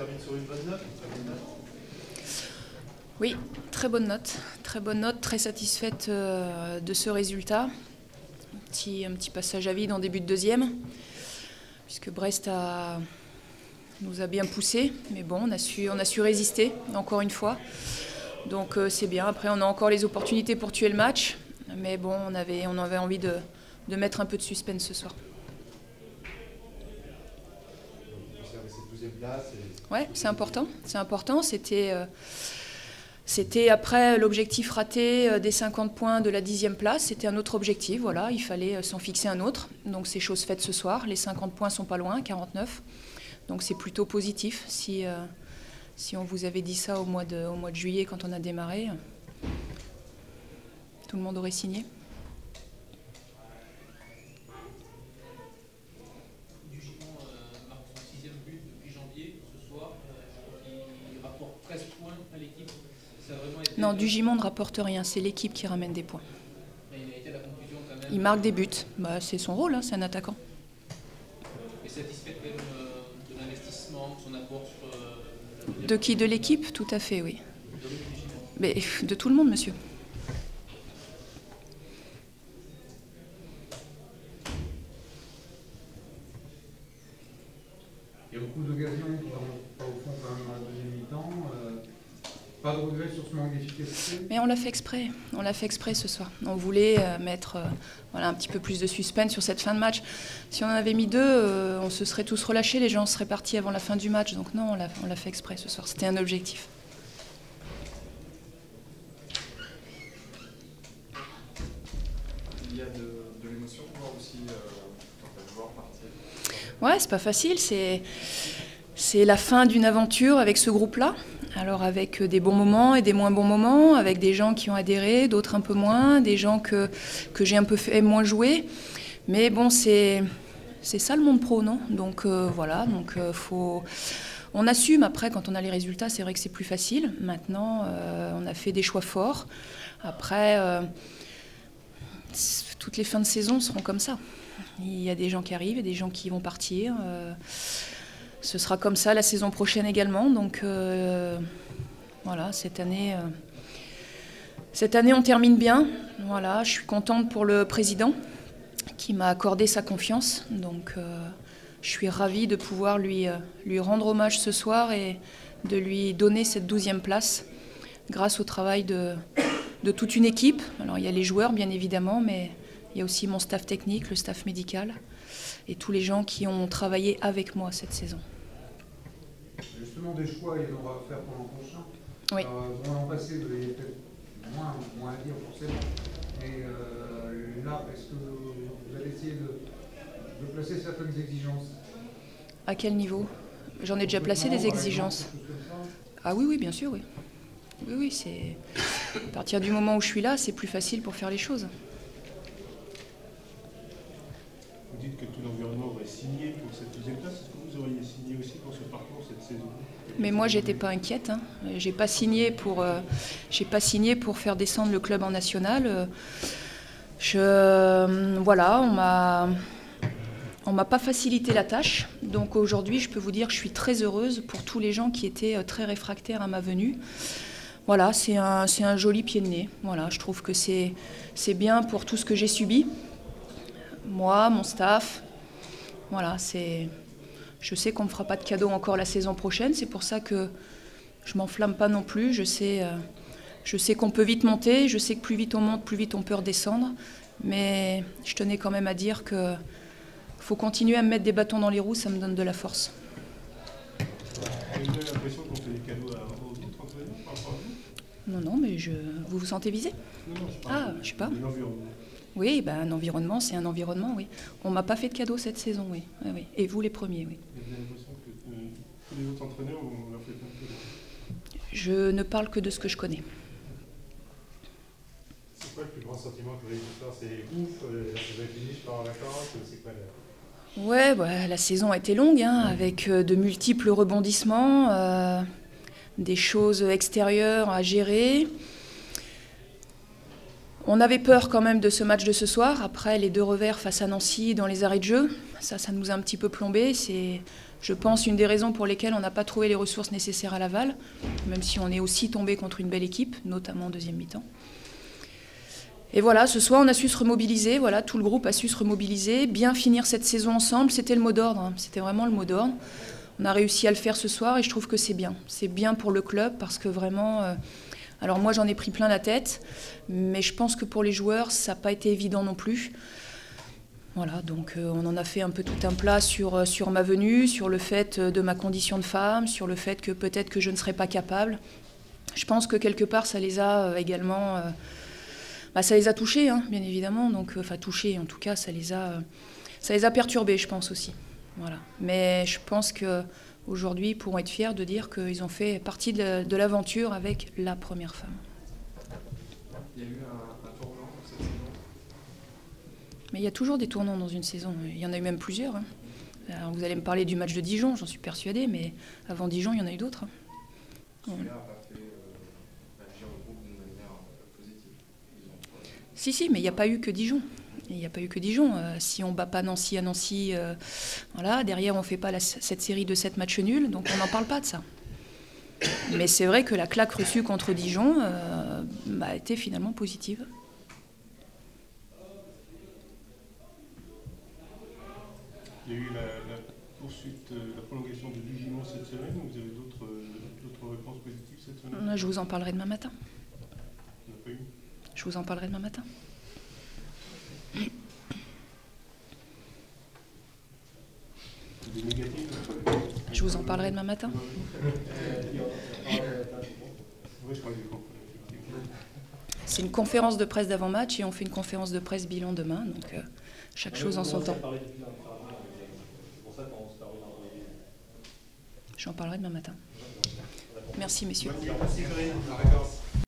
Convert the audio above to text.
termine sur une bonne note, une très bonne note. Oui, très bonne note, très satisfaite de ce résultat. Un petit passage à vide en début de deuxième, puisque Brest nous a bien poussé, mais bon, on a su résister, encore une fois. Donc c'est bien, après on a encore les opportunités pour tuer le match, mais bon, on avait envie de mettre un peu de suspense ce soir. Ouais, c'est important. C'était après l'objectif raté des 50 points de la 10e place. C'était un autre objectif, voilà, il fallait s'en fixer un autre. Donc c'est chose faite ce soir. Les 50 points sont pas loin, 49. Donc c'est plutôt positif. Si on vous avait dit ça au mois de juillet quand on a démarré, tout le monde aurait signé. Non, Dugimon ne rapporte rien, c'est l'équipe qui ramène des points. Il marque des buts, c'est son rôle, hein, c'est un attaquant. Et satisfait quand même de l'investissement, de son apport sur... De qui? De l'équipe? Tout à fait, oui. Mais de tout le monde, monsieur. Il y a beaucoup d'occasions qui n'ont pas au fond quand même dans la deuxième mi-temps. Pas de regret sur ce manque d'efficacité? Mais on l'a fait exprès ce soir. On voulait mettre un petit peu plus de suspense sur cette fin de match. Si on en avait mis deux, on se serait tous relâchés, les gens seraient partis avant la fin du match. Donc non, on l'a fait exprès ce soir, c'était un objectif. Il y a de l'émotion pour voir aussi quand les joueurs partir. Ouais, c'est pas facile, c'est la fin d'une aventure avec ce groupe-là. Alors avec des bons moments et des moins bons moments, avec des gens qui ont adhéré, d'autres un peu moins, des gens que j'ai un peu fait moins jouer. Mais bon, c'est ça le monde pro, non? Donc voilà, on assume. Après, quand on a les résultats, c'est vrai que c'est plus facile. Maintenant, on a fait des choix forts. Après, toutes les fins de saison seront comme ça. Il y a des gens qui arrivent et des gens qui vont partir. Ce sera comme ça la saison prochaine également. Donc voilà, cette année, on termine bien. Voilà, je suis contente pour le président qui m'a accordé sa confiance. Donc je suis ravie de pouvoir lui rendre hommage ce soir et de lui donner cette 12e place grâce au travail de toute une équipe. Alors il y a les joueurs bien évidemment, mais il y a aussi mon staff technique, le staff médical et tous les gens qui ont travaillé avec moi cette saison. Justement, des choix, il y en aura à faire pour l'an prochain. Oui. L'an passé, vous avez peut-être moins à dire forcément. Mais là, est-ce que vous allez essayer de placer certaines exigences? À quel niveau? J'en ai déjà placé des exigences. Ah oui, bien sûr, oui. Oui, c'est... À partir du moment où je suis là, c'est plus facile pour faire les choses. Vous dites que tout l'environnement aurait signé pour cette 12e place. Est-ce que vous auriez signé aussi pour ce parcours cette saison? Mais moi, j'étais pas inquiète. Hein. J'ai pas signé pour faire descendre le club en national. Voilà, on m'a pas facilité la tâche. Donc aujourd'hui, je peux vous dire que je suis très heureuse pour tous les gens qui étaient très réfractaires à ma venue. Voilà, c'est un joli pied de nez. Voilà, je trouve que c'est bien pour tout ce que j'ai subi. Moi, mon staff, voilà, je sais qu'on ne me fera pas de cadeau encore la saison prochaine, c'est pour ça que je m'enflamme pas non plus. Je sais qu'on peut vite monter, je sais que plus vite on monte, plus vite on peut redescendre, mais je tenais quand même à dire qu'il faut continuer à me mettre des bâtons dans les roues, ça me donne de la force. Vous avez l'impression qu'on fait des cadeaux aux autres entraîneurs par rapport à vous? Non, mais vous vous sentez visé? Non, je sais pas. De l'environnement. Oui, un environnement, c'est un environnement, oui. On ne m'a pas fait de cadeau cette saison, oui. Oui. Et vous, les premiers, oui. Vous avez l'impression que tous les autres entraîneurs, on leur fait plein de cadeaux? Je ne parle que de ce que je connais. C'est quoi le plus grand sentiment que vous avez eu ce soir? C'est ouf, la saison est finie, je pars en vacances, c'est quoi Ouais, la saison a été longue, hein, avec de multiples rebondissements, des choses extérieures à gérer. On avait peur quand même de ce match de ce soir. Après, les 2 revers face à Nancy dans les arrêts de jeu, ça nous a un petit peu plombé. C'est, je pense, une des raisons pour lesquelles on n'a pas trouvé les ressources nécessaires à Laval, même si on est aussi tombé contre une belle équipe, notamment en deuxième mi-temps. Et voilà, ce soir, on a su se remobiliser. Voilà, tout le groupe a su se remobiliser, bien finir cette saison ensemble. C'était le mot d'ordre, hein. C'était vraiment le mot d'ordre. On a réussi à le faire ce soir et je trouve que c'est bien. C'est bien pour le club parce que vraiment... alors moi, j'en ai pris plein la tête, mais je pense que pour les joueurs, ça n'a pas été évident non plus. Voilà, donc on en a fait un peu tout un plat sur ma venue, sur le fait de ma condition de femme, sur le fait que peut-être que je ne serais pas capable. Je pense que quelque part, ça les a également... ça les a touchés, hein, bien évidemment. Donc, enfin, touchés, en tout cas, ça les a perturbés, je pense aussi. Voilà. Mais je pense qu'aujourd'hui, ils pourront être fiers de dire qu'ils ont fait partie de l'aventure avec la première femme. Il y a eu un tournant dans cette saison. Mais il y a toujours des tournants dans une saison. Il y en a eu même plusieurs. Hein. Alors, vous allez me parler du match de Dijon, j'en suis persuadée, mais avant Dijon, il y en a eu d'autres. Hein. Celui-là n'a pas fait agir le groupe d'une manière positive. Si, mais il n'y a pas eu que Dijon. Il n'y a pas eu que Dijon. Si on ne bat pas Nancy à Nancy, voilà, derrière on ne fait pas cette série de 7 matchs nuls, donc on n'en parle pas de ça. Mais c'est vrai que la claque reçue contre Dijon a été finalement positive. Il y a eu la poursuite, la prolongation de Vigimont cette semaine. Vous avez d'autres réponses positives cette semaine? Je vous en parlerai demain matin. Il n'y en a pas eu? Je vous en parlerai demain matin. Des négatifs? Je vous en parlerai demain matin. Oui, je crois que j'ai compris. C'est une conférence de presse d'avant-match et on fait une conférence de presse bilan demain. Donc chaque chose en son temps. J'en parlerai demain matin. Merci, messieurs. Merci, Corinne.